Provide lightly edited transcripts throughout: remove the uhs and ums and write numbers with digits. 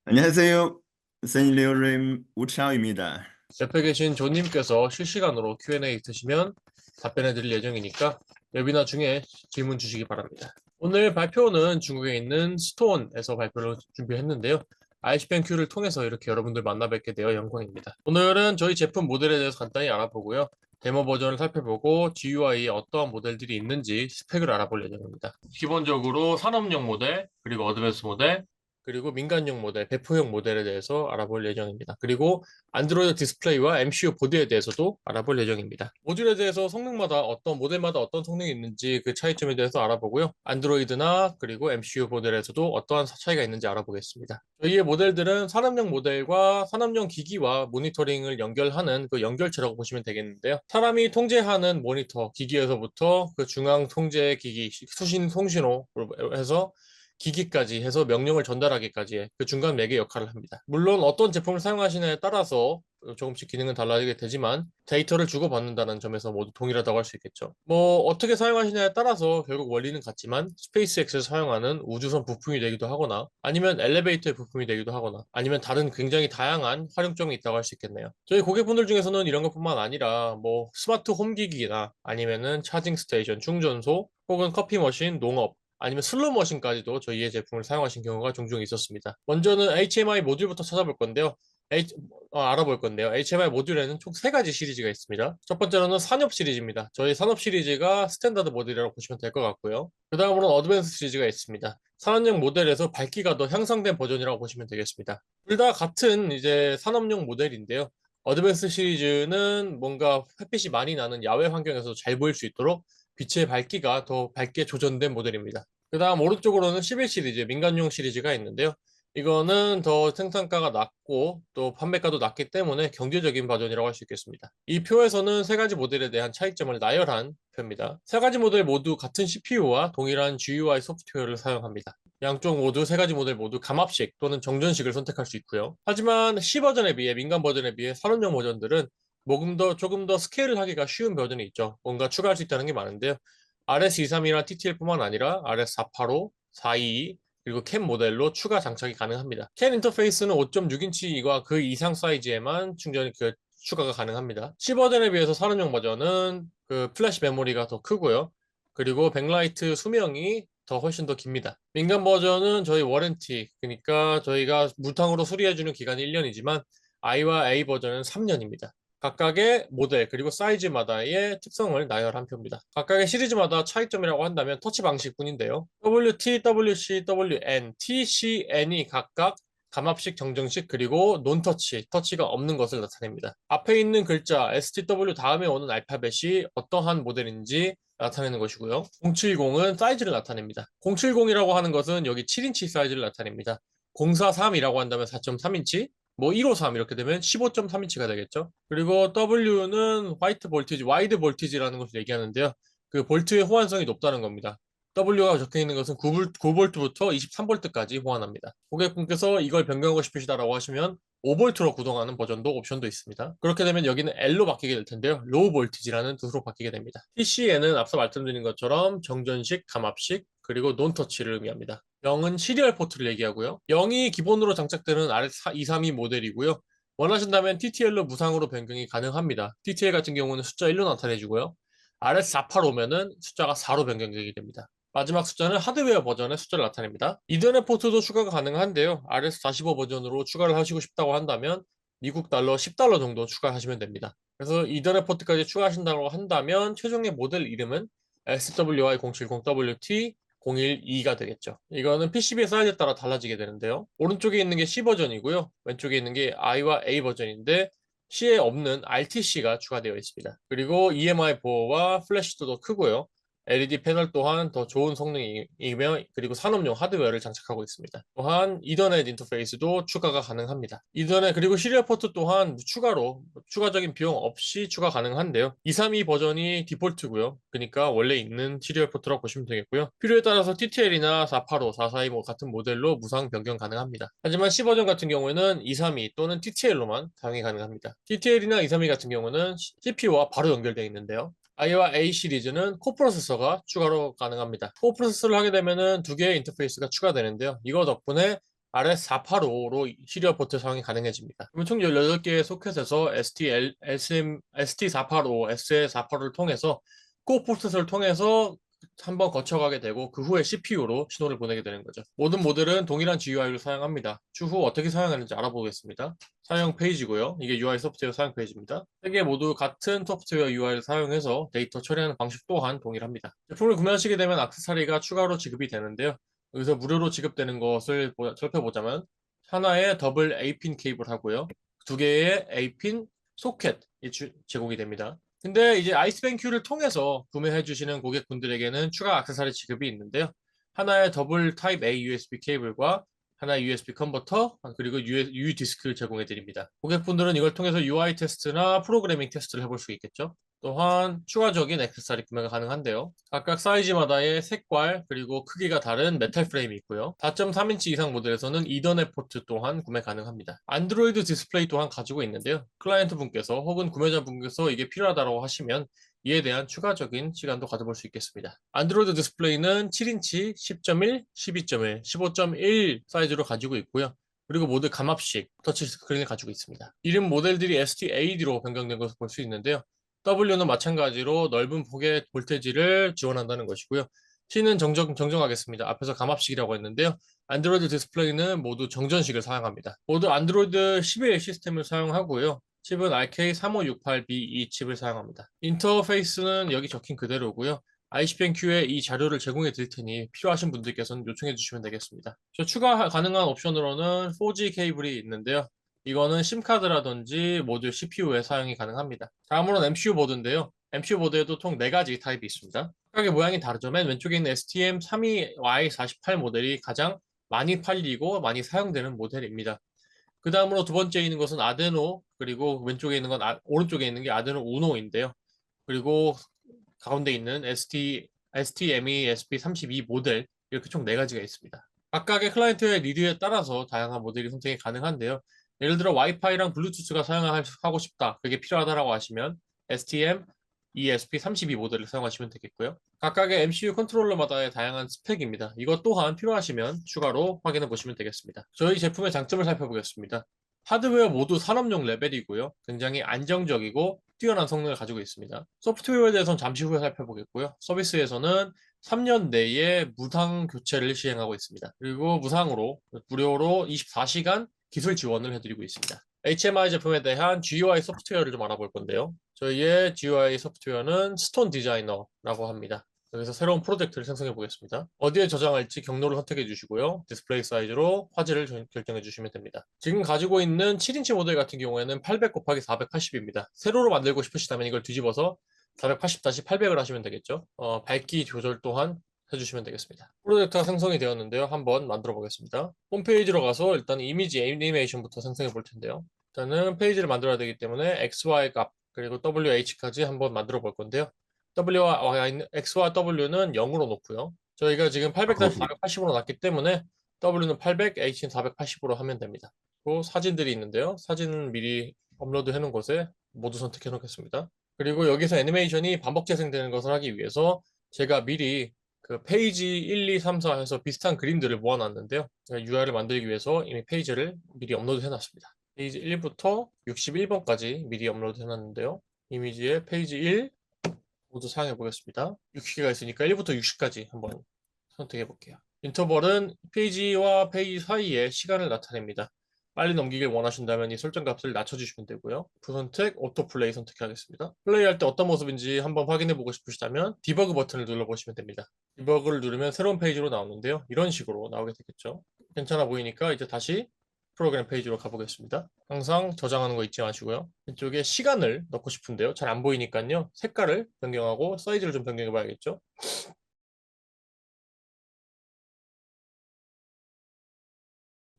안녕하세요. 세니리오님 우차오입니다. 옆에 계신 조님께서 실시간으로 Q&A 있으시면 답변해 드릴 예정이니까 웨비나 중에 질문 주시기 바랍니다. 오늘 발표는 중국에 있는 스톤에서 발표를 준비했는데요. ICBMQ를 통해서 이렇게 여러분들 만나 뵙게 되어 영광입니다. 오늘은 저희 제품 모델에 대해서 간단히 알아보고요. 데모 버전을 살펴보고 GUI에 어떠한 모델들이 있는지 스펙을 알아볼 예정입니다. 기본적으로 산업용 모델, 그리고 어드밴스 모델, 그리고 민간용 모델, 배포용 모델에 대해서 알아볼 예정입니다. 그리고 안드로이드 디스플레이와 MCU 보드에 대해서도 알아볼 예정입니다. 모듈에 대해서 성능마다 어떤 모델마다 어떤 성능이 있는지 그 차이점에 대해서 알아보고요. 안드로이드나 그리고 MCU 모델에서도 어떠한 차이가 있는지 알아보겠습니다. 저희의 모델들은 산업용 모델과 산업용 기기와 모니터링을 연결하는 그 연결체라고 보시면 되겠는데요. 사람이 통제하는 모니터 기기에서부터 그 중앙 통제 기기 수신 송신호로 해서 기기까지 해서 명령을 전달하기까지의 그 중간 매개 역할을 합니다. 물론 어떤 제품을 사용하시냐에 따라서 조금씩 기능은 달라지게 되지만 데이터를 주고받는다는 점에서 모두 동일하다고 할 수 있겠죠. 뭐 어떻게 사용하시냐에 따라서 결국 원리는 같지만 스페이스X에서 사용하는 우주선 부품이 되기도 하거나 아니면 엘리베이터의 부품이 되기도 하거나 아니면 다른 굉장히 다양한 활용점이 있다고 할 수 있겠네요. 저희 고객분들 중에서는 이런 것뿐만 아니라 뭐 스마트 홈기기나 아니면은 차징 스테이션, 충전소 혹은 커피 머신, 농업 아니면 슬롯 머신까지도 저희의 제품을 사용하신 경우가 종종 있었습니다. 먼저는 HMI 모듈부터 찾아볼 건데요. 알아볼 건데요. HMI 모듈에는 총 3가지 시리즈가 있습니다. 첫 번째로는 산업 시리즈입니다. 저희 산업 시리즈가 스탠다드 모델이라고 보시면 될 것 같고요. 그 다음으로는 어드밴스 시리즈가 있습니다. 산업용 모델에서 밝기가 더 향상된 버전이라고 보시면 되겠습니다. 둘 다 같은 이제 산업용 모델인데요. 어드밴스 시리즈는 뭔가 햇빛이 많이 나는 야외 환경에서 잘 보일 수 있도록 빛의 밝기가 더 밝게 조정된 모델입니다. 그 다음 오른쪽으로는 11 시리즈, 민간용 시리즈가 있는데요. 이거는 더 생산가가 낮고 또 판매가도 낮기 때문에 경제적인 버전이라고 할 수 있겠습니다. 이 표에서는 3가지 모델에 대한 차이점을 나열한 표입니다. 3가지 모델 모두 같은 CPU와 동일한 GUI 소프트웨어를 사용합니다. 양쪽 모두 3가지 모델 모두 감압식 또는 정전식을 선택할 수 있고요. 하지만 C 버전에 비해 민간 버전에 비해 산업용 버전들은 조금 더 스케일을 하기가 쉬운 버전이 있죠. 뭔가 추가할 수 있다는 게 많은데요. RS232나 TTL뿐만 아니라 RS485, 422, 그리고 캔 모델로 추가 장착이 가능합니다. 캔 인터페이스는 5.6인치이와 그 이상 사이즈에만 추가가 가능합니다. C 버전에 비해서 산업용 버전은 그 플래시 메모리가 더 크고요. 그리고 백라이트 수명이 훨씬 더 깁니다. 민간 버전은 저희 워런티, 그러니까 저희가 무탕으로 수리해주는 기간이 1년이지만 I와 A 버전은 3년입니다. 각각의 모델 그리고 사이즈마다의 특성을 나열한 표입니다. 각각의 시리즈마다 차이점이라고 한다면 터치 방식뿐인데요. WT, WC, WN, TCN이 각각 감압식, 정정식, 그리고 논터치, 터치가 없는 것을 나타냅니다. 앞에 있는 글자 STW 다음에 오는 알파벳이 어떠한 모델인지 나타내는 것이고요. 070은 사이즈를 나타냅니다. 070이라고 하는 것은 여기 7인치 사이즈를 나타냅니다. 043이라고 한다면 4.3인치, 뭐 153 이렇게 되면 15.3인치가 되겠죠. 그리고 W는 화이트 볼티지, 와이드 볼티지라는 것을 얘기하는데요. 그 볼트의 호환성이 높다는 겁니다. W가 적혀 있는 것은 9볼트부터 23볼트까지 호환합니다. 고객분께서 이걸 변경하고 싶으시다라고 하시면 5볼트로 구동하는 버전도 옵션도 있습니다. 그렇게 되면 여기는 L로 바뀌게 될 텐데요. 로우 볼티지라는 뜻으로 바뀌게 됩니다. TC에는 앞서 말씀드린 것처럼 정전식, 감압식, 그리고 논터치를 의미합니다. 0은 시리얼 포트를 얘기하고요. 0이 기본으로 장착되는 RS232 모델이고요. 원하신다면 TTL로 무상으로 변경이 가능합니다. TTL 같은 경우는 숫자 1로 나타내주고요. RS485면은 숫자가 4로 변경되게 됩니다. 마지막 숫자는 하드웨어 버전의 숫자를 나타냅니다. 이더넷 포트도 추가가 가능한데요. RS45 버전으로 추가를 하시고 싶다고 한다면 미국 달러 10달러 정도 추가하시면 됩니다. 그래서 이더넷 포트까지 추가하신다고 한다면 최종의 모델 이름은 SWI070WT 012가 되겠죠. 이거는 PCB의 사이즈에 따라 달라지게 되는데요. 오른쪽에 있는 게 C 버전이고요. 왼쪽에 있는 게 I와 A 버전인데 C에 없는 RTC가 추가되어 있습니다. 그리고 EMI 보호와 플래시도 더 크고요. LED 패널 또한 더 좋은 성능이며 그리고 산업용 하드웨어를 장착하고 있습니다. 또한 이더넷 인터페이스도 추가가 가능합니다. 이더넷 그리고 시리얼 포트 또한 추가로 추가적인 비용 없이 추가 가능한데요. 232 버전이 디폴트고요. 그러니까 원래 있는 시리얼 포트라고 보시면 되겠고요. 필요에 따라서 TTL이나 485, 442 같은 모델로 무상 변경 가능합니다. 하지만 C 버전 같은 경우에는 232 또는 TTL로만 사용이 가능합니다. TTL이나 232 같은 경우는 CPU와 바로 연결되어 있는데요. I와 A 시리즈는 코프로세서가 추가로 가능합니다. 코프로세서를 하게 되면은 2개의 인터페이스가 추가되는데요. 이거 덕분에 RS485로 시리얼 포트 사용이 가능해집니다. 그러면 총 18개의 소켓에서 ST485, SA485를 통해서 코 포트를 통해서 한번 거쳐가게 되고 그 후에 CPU로 신호를 보내게 되는 거죠. 모든 모델은 동일한 GUI를 사용합니다. 추후 어떻게 사용하는지 알아보겠습니다. 사용 페이지고요. 이게 UI 소프트웨어 사용 페이지입니다. 세 개 모두 같은 소프트웨어 UI를 사용해서 데이터 처리하는 방식 또한 동일합니다. 제품을 구매하시게 되면 액세서리가 추가로 지급이 되는데요. 여기서 무료로 지급되는 것을 살펴보자면 하나의 더블 A핀 케이블 하고요. 두 개의 A핀 소켓이 제공이 됩니다. 근데 이제 아이스뱅큐를 통해서 구매해 주시는 고객분들에게는 추가 액세서리 지급이 있는데요. 하나의 더블 타입 A USB 케이블과 하나의 USB 컨버터, 그리고 U 디스크를 제공해 드립니다. 고객분들은 이걸 통해서 UI 테스트나 프로그래밍 테스트를 해볼 수 있겠죠. 또한 추가적인 액세서리 구매가 가능한데요. 각각 사이즈마다의 색깔 그리고 크기가 다른 메탈 프레임이 있고요. 4.3인치 이상 모델에서는 이더넷 포트 또한 구매 가능합니다. 안드로이드 디스플레이 또한 가지고 있는데요. 클라이언트 분께서 혹은 구매자 분께서 이게 필요하다고 하시면 이에 대한 추가적인 시간도 가져볼 수 있겠습니다. 안드로이드 디스플레이는 7인치, 10.1, 12.1, 15.1 사이즈로 가지고 있고요. 그리고 모두 감압식 터치 스크린을 가지고 있습니다. 이름 모델들이 ST-AD로 변경된 것을 볼 수 있는데요. W는 마찬가지로 넓은 폭의 볼테지를 지원한다는 것이고요. C는 정정하겠습니다. 앞에서 감압식이라고 했는데요. 안드로이드 디스플레이는 모두 정전식을 사용합니다. 모두 안드로이드 11 시스템을 사용하고요. 칩은 RK3568B2 칩을 사용합니다. 인터페이스는 여기 적힌 그대로고요. ICP&Q에 이 자료를 제공해 드릴 테니 필요하신 분들께서는 요청해 주시면 되겠습니다. 추가 가능한 옵션으로는 4G 케이블이 있는데요. 이거는 심카드라든지 모듈 CPU에 사용이 가능합니다. 다음으로는 MCU 보드인데요. MCU 보드에도 총 4가지 타입이 있습니다. 각각의 모양이 다르죠. 맨 왼쪽에 있는 STM32Y48 모델이 가장 많이 팔리고 많이 사용되는 모델입니다. 그 다음으로 두 번째 있는 것은 아데노, 그리고 왼쪽에 있는 건 오른쪽에 있는 게 아데노 우노인데요. 그리고 가운데 있는 STME SP32 모델, 이렇게 총 4가지가 있습니다. 각각의 클라이언트의 니드에 따라서 다양한 모델이 선택이 가능한데요. 예를 들어 와이파이랑 블루투스가 사용하고 싶다, 그게 필요하다라고 하시면 STM ESP32 모델을 사용하시면 되겠고요. 각각의 MCU 컨트롤러마다의 다양한 스펙입니다. 이것 또한 필요하시면 추가로 확인해 보시면 되겠습니다. 저희 제품의 장점을 살펴보겠습니다. 하드웨어 모두 산업용 레벨이고요. 굉장히 안정적이고 뛰어난 성능을 가지고 있습니다. 소프트웨어에 대해서는 잠시 후에 살펴보겠고요. 서비스에서는 3년 내에 무상 교체를 시행하고 있습니다. 그리고 무료로 24시간 기술 지원을 해드리고 있습니다. HMI 제품에 대한 GUI 소프트웨어를 좀 알아볼 건데요. 저희의 GUI 소프트웨어는 스톤 디자이너라고 합니다. 여기서 새로운 프로젝트를 생성해 보겠습니다. 어디에 저장할지 경로를 선택해 주시고요. 디스플레이 사이즈로 화질을 결정해 주시면 됩니다. 지금 가지고 있는 7인치 모델 같은 경우에는 800 곱하기 480입니다. 세로로 만들고 싶으시다면 이걸 뒤집어서 480-800을 하시면 되겠죠. 밝기 조절 또한 해주시면 되겠습니다. 프로젝트가 생성이 되었는데요. 한번 만들어 보겠습니다. 홈페이지로 가서 일단 이미지 애니메이션부터 생성해 볼 텐데요. 일단은 페이지를 만들어야 되기 때문에 XY 값 그리고 WH까지 한번 만들어 볼 건데요. X와 W는 0으로 놓고요. 저희가 지금 800-480으로 놨기 때문에 W는 800, H는 480으로 하면 됩니다. 그리고 사진들이 있는데요. 사진은 미리 업로드 해놓은 곳에 모두 선택해 놓겠습니다. 그리고 여기서 애니메이션이 반복 재생되는 것을 하기 위해서 제가 미리 그 페이지 1, 2, 3, 4 해서 비슷한 그림들을 모아놨는데요. UI를 만들기 위해서 이미 페이지를 미리 업로드 해놨습니다. 페이지 1부터 61번까지 미리 업로드 해놨는데요. 이미지의 페이지 1 모두 사용해 보겠습니다. 60개가 있으니까 1부터 60까지 한번 선택해 볼게요. 인터벌은 페이지와 페이지 사이에 시간을 나타냅니다. 빨리 넘기길 원하신다면 이 설정 값을 낮춰주시면 되고요. 부선택, 오토플레이 선택하겠습니다. 플레이할 때 어떤 모습인지 한번 확인해 보고 싶으시다면 디버그 버튼을 눌러보시면 됩니다. 디버그를 누르면 새로운 페이지로 나오는데요. 이런 식으로 나오게 되겠죠. 괜찮아 보이니까 이제 다시 프로그램 페이지로 가보겠습니다. 항상 저장하는 거 잊지 마시고요. 이쪽에 시간을 넣고 싶은데요. 잘 안 보이니까요. 색깔을 변경하고 사이즈를 좀 변경해 봐야겠죠.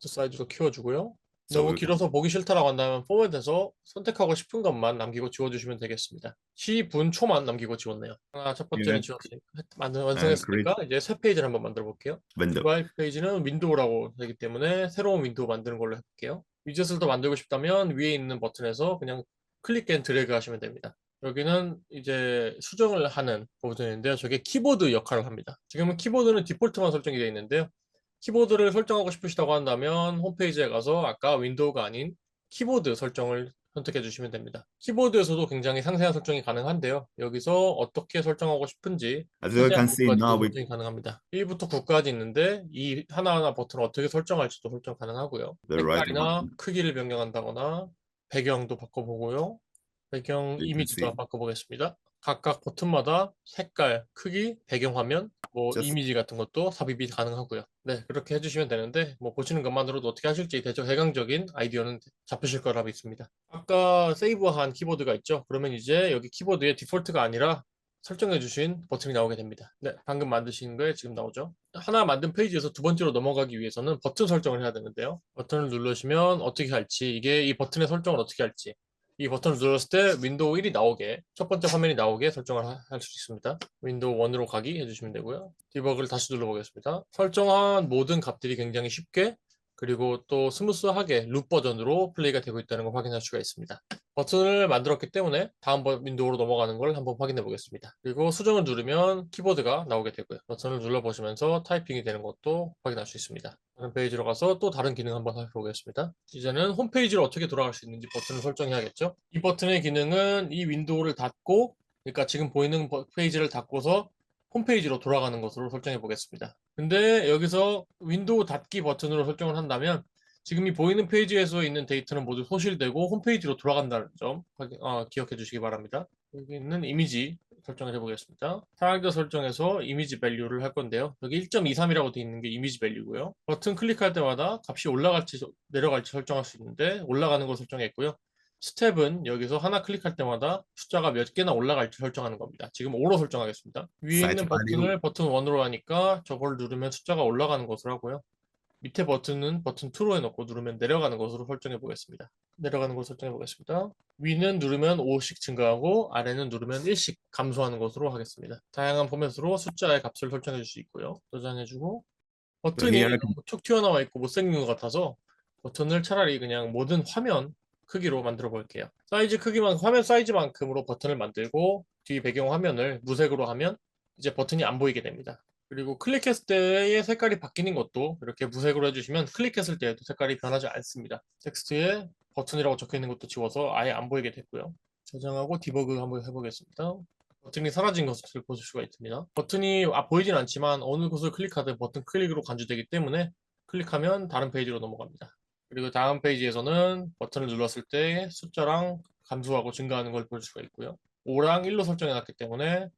사이즈도 키워주고요. 너무 길어서 보기 싫다라고 한다면 포맷에서 선택하고 싶은 것만 남기고 지워주시면 되겠습니다. 10분 초만 남기고 지웠네요. 첫 번째는 Yeah, 지웠으니까 great 완성했으니까 이제 새 페이지를 한번 만들어 볼게요. window. UI 페이지는 윈도우라고 되기 때문에 새로운 윈도우 만드는 걸로 해볼게요. 위젯을 더 만들고 싶다면 위에 있는 버튼에서 그냥 클릭 앤 드래그 하시면 됩니다. 여기는 이제 수정을 하는 버튼인데요. 저게 키보드 역할을 합니다. 지금은 키보드는 디폴트만 설정이 되어 있는데요. 키보드를 설정하고 싶으시다고 한다면 홈페이지에 가서 아까 윈도우가 아닌 키보드 설정을 선택해 주시면 됩니다. 키보드에서도 굉장히 상세한 설정이 가능한데요. 여기서 어떻게 설정하고 싶은지 As you 최대한 can see 것까지도 now, we 설정이 가능합니다. 1부터 9까지 있는데 이 하나하나 버튼을 어떻게 설정할지도 설정 가능하고요. the right 색깔이나 button. 크기를 변경한다거나 배경도 바꿔보고요. 배경 You can 이미지도 see. 바꿔보겠습니다. 각각 버튼마다 색깔, 크기, 배경화면, 뭐 Just 이미지 같은 것도 삽입이 가능하고요. 네, 그렇게 해주시면 되는데 뭐 보시는 것만으로도 어떻게 하실지 대강적인 아이디어는 잡히실 거라 믿습니다. 아까 세이브한 키보드가 있죠? 그러면 이제 여기 키보드에 디폴트가 아니라 설정해주신 버튼이 나오게 됩니다. 네, 방금 만드신 거에 지금 나오죠? 하나 만든 페이지에서 두 번째로 넘어가기 위해서는 버튼 설정을 해야 되는데요. 버튼을 누르시면 어떻게 할지, 이게 이 버튼의 설정을 어떻게 할지, 이 버튼을 눌렀을 때 윈도우 1이 나오게, 첫 번째 화면이 나오게 설정을 할 수 있습니다. 윈도우 1으로 가기 해주시면 되고요. 디버그를 다시 눌러보겠습니다. 설정한 모든 값들이 굉장히 쉽게 그리고 또 스무스하게 룻 버전으로 플레이가 되고 있다는 걸 확인할 수가 있습니다. 버튼을 만들었기 때문에 다음 윈도우로 넘어가는 걸 한번 확인해 보겠습니다. 그리고 수정을 누르면 키보드가 나오게 되고요. 버튼을 눌러보시면서 타이핑이 되는 것도 확인할 수 있습니다. 다른 페이지로 가서 또 다른 기능 한번 살펴보겠습니다. 이제는 홈페이지로 어떻게 돌아갈 수 있는지 버튼을 설정해야겠죠. 이 버튼의 기능은 이 윈도우를 닫고, 그러니까 지금 보이는 페이지를 닫고서 홈페이지로 돌아가는 것으로 설정해 보겠습니다. 근데 여기서 윈도우 닫기 버튼으로 설정을 한다면 지금 이 보이는 페이지에서 있는 데이터는 모두 소실되고 홈페이지로 돌아간다는 점 기억해 주시기 바랍니다. 여기 있는 이미지 설정을 해보겠습니다. 사양자 설정에서 이미지 밸류를 할 건데요. 여기 1.23이라고 되어 있는 게 이미지 밸류고요. 버튼 클릭할 때마다 값이 올라갈지 내려갈지 설정할 수 있는데 올라가는 걸 설정했고요. 스텝은 여기서 하나 클릭할 때마다 숫자가 몇 개나 올라갈지 설정하는 겁니다. 지금 5로 설정하겠습니다. 위에 set 있는 value. 버튼을 버튼 1으로 하니까 저걸 누르면 숫자가 올라가는 것으로 하고요. 밑에 버튼은 버튼 2로 해놓고 누르면 내려가는 것으로 설정해 보겠습니다. 내려가는 걸 설정해 보겠습니다. 위는 누르면 5씩 증가하고 아래는 누르면 1씩 감소하는 것으로 하겠습니다. 다양한 포맷으로 숫자의 값을 설정해 줄 수 있고요. 저장해주고 So 버튼이 here, 너무 툭 튀어나와 있고 못생긴 것 같아서 버튼을 차라리 그냥 모든 화면 크기로 만들어 볼게요. 사이즈 크기만 화면 사이즈만큼으로 버튼을 만들고 뒤 배경 화면을 무색으로 하면 이제 버튼이 안 보이게 됩니다. 그리고 클릭했을 때의 색깔이 바뀌는 것도 이렇게 무색으로 해주시면 클릭했을 때에도 색깔이 변하지 않습니다. 텍스트에 버튼이라고 적혀 있는 것도 지워서 아예 안 보이게 됐고요. 저장하고 디버그 한번 해보겠습니다. 버튼이 사라진 것을 보실 수가 있습니다. 버튼이 보이진 않지만 어느 곳을 클릭하든 버튼 클릭으로 간주되기 때문에 클릭하면 다른 페이지로 넘어갑니다. 그리고 다음 페이지에서는 버튼을 눌렀을 때 숫자랑 감소하고 증가하는 걸 볼 수가 있고요. 5랑 1로 설정해 놨기 때문에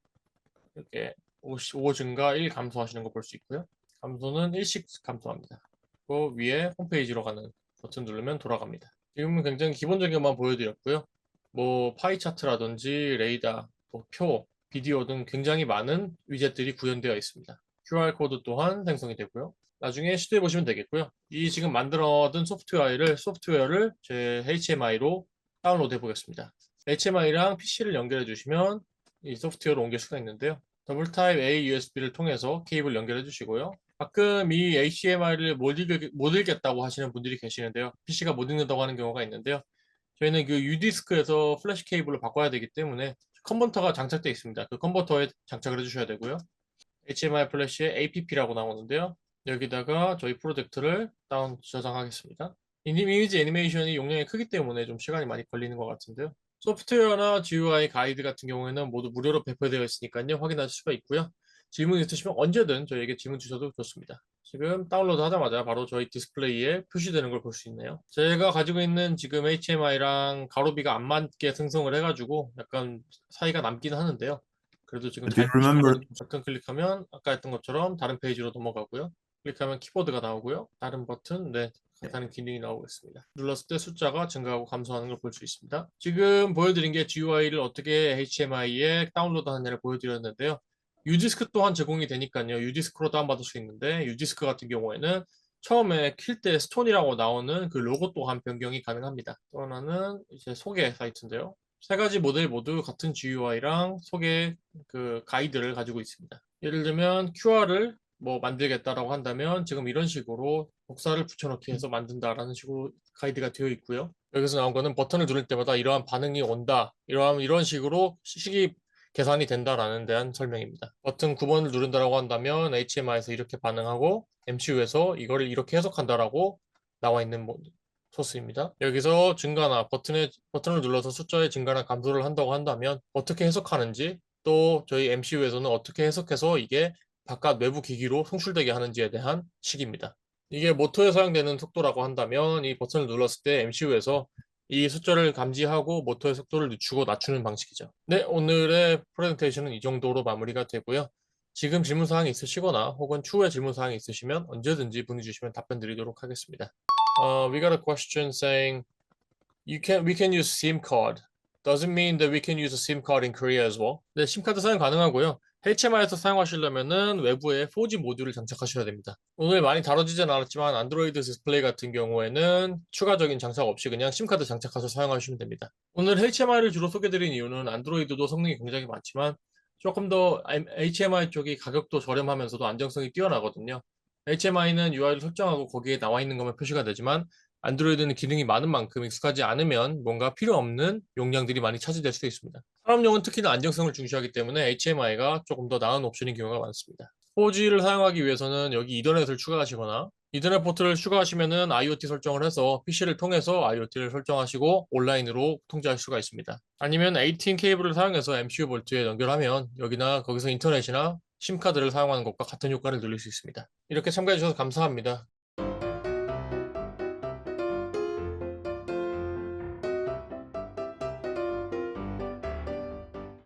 이렇게 5 증가 1 감소하시는 거 볼 수 있고요. 감소는 1씩 감소합니다. 그 위에 홈페이지로 가는 버튼 누르면 돌아갑니다. 지금은 굉장히 기본적인 것만 보여드렸고요. 뭐 파이 차트라든지 레이더, 뭐 표, 비디오 등 굉장히 많은 위젯들이 구현되어 있습니다. QR코드 또한 생성이 되고요. 나중에 시도해 보시면 되겠고요. 이 지금 만들어둔 소프트웨어를 제 HMI로 다운로드 해 보겠습니다. HMI랑 PC를 연결해 주시면 이 소프트웨어로 옮길 수가 있는데요. 더블 타입 A USB를 통해서 케이블 연결해 주시고요. 가끔 이 HDMI를 못 읽겠다고 하시는 분들이 계시는데요. PC가 못 읽는다고 하는 경우가 있는데요. 저희는 그 U디스크에서 플래시 케이블을 바꿔야 되기 때문에 컨버터가 장착되어 있습니다. 그 컨버터에 장착을 해주셔야 되고요. HDMI 플래시에 APP라고 나오는데요. 여기다가 저희 프로젝트를 저장하겠습니다. 이미지 애니메이션이 용량이 크기 때문에 좀 시간이 많이 걸리는 것 같은데요. 소프트웨어나 GUI 가이드 같은 경우에는 모두 무료로 배포되어 있으니까요. 확인하실 수가 있고요. 질문 있으시면 언제든 저희에게 질문 주셔도 좋습니다. 지금 다운로드 하자마자 바로 저희 디스플레이에 표시되는 걸 볼 수 있네요. 제가 가지고 있는 지금 HMI랑 가로비가 안 맞게 생성을 해가지고 약간 사이가 남긴 하는데요. 그래도 지금 Do you 잘 remember? 표시되는 버튼 클릭하면 아까 했던 것처럼 다른 페이지로 넘어가고요. 클릭하면 키보드가 나오고요. 다른 버튼, 네, 다른 기능이 나오고 있습니다. 눌렀을 때 숫자가 증가하고 감소하는 걸 볼 수 있습니다. 지금 보여드린 게 GUI를 어떻게 HMI에 다운로드 하느냐를 보여드렸는데요. 유디스크 또한 제공이 되니까요. 유디스크로 다운받을 수 있는데 유디스크 같은 경우에는 처음에 킬 때 스톤이라고 나오는 그 로고 또한 변경이 가능합니다. 또 하나는 이제 소개 사이트인데요. 세 가지 모델 모두 같은 GUI랑 소개 그 가이드를 가지고 있습니다. 예를 들면 QR을 뭐 만들겠다라고 한다면 지금 이런 식으로 복사를 붙여넣기 해서 만든다라는 식으로 가이드가 되어 있고요. 여기서 나온 거는 버튼을 누를 때마다 이러한 반응이 온다. 이런 식으로 식이 계산이 된다라는 대한 설명입니다. 버튼 9번을 누른다라고 한다면 HMI에서 이렇게 반응하고 MCU에서 이거를 이렇게 해석한다라고 나와 있는 소스입니다. 여기서 증가나 버튼을 눌러서 숫자의 증가나 감소를 한다고 한다면 어떻게 해석하는지 또 저희 MCU에서는 어떻게 해석해서 이게 바깥 외부 기기로 송출되게 하는지에 대한 식입니다. 이게 모터에 사용되는 속도라고 한다면 이 버튼을 눌렀을 때 MCU에서 이 숫자를 감지하고 모터의 속도를 늦추고 낮추는 방식이죠. 네, 오늘의 프레젠테이션은 이 정도로 마무리가 되고요. 지금 질문사항이 있으시거나 혹은 추후에 질문사항이 있으시면 언제든지 문의 주시면 답변 드리도록 하겠습니다. We got a question saying we can use SIM card. Does it mean that we can use a SIM card in Korea as well? 네, 심카드 사용 가능하고요. HMI에서 사용하시려면은 외부에 4G 모듈을 장착하셔야 됩니다. 오늘 많이 다뤄지진 않았지만 안드로이드 디스플레이 같은 경우에는 추가적인 장착 없이 그냥 심카드 장착해서 사용하시면 됩니다. 오늘 HMI를 주로 소개드린 이유는 안드로이드도 성능이 굉장히 많지만 조금 더 HMI 쪽이 가격도 저렴하면서도 안정성이 뛰어나거든요. HMI는 UI를 설정하고 거기에 나와 있는 것만 표시가 되지만 안드로이드는 기능이 많은 만큼 익숙하지 않으면 뭔가 필요 없는 용량들이 많이 차지될 수 있습니다. 산업용은 특히나 안정성을 중시하기 때문에 HMI가 조금 더 나은 옵션인 경우가 많습니다. 4G를 사용하기 위해서는 여기 이더넷을 추가하시거나 이더넷 포트를 추가하시면은 IoT 설정을 해서 PC를 통해서 IoT를 설정하시고 온라인으로 통제할 수가 있습니다. 아니면 18 케이블을 사용해서 MCU 볼트에 연결하면 여기나 거기서 인터넷이나 심카드를 사용하는 것과 같은 효과를 누릴 수 있습니다. 이렇게 참가해 주셔서 감사합니다.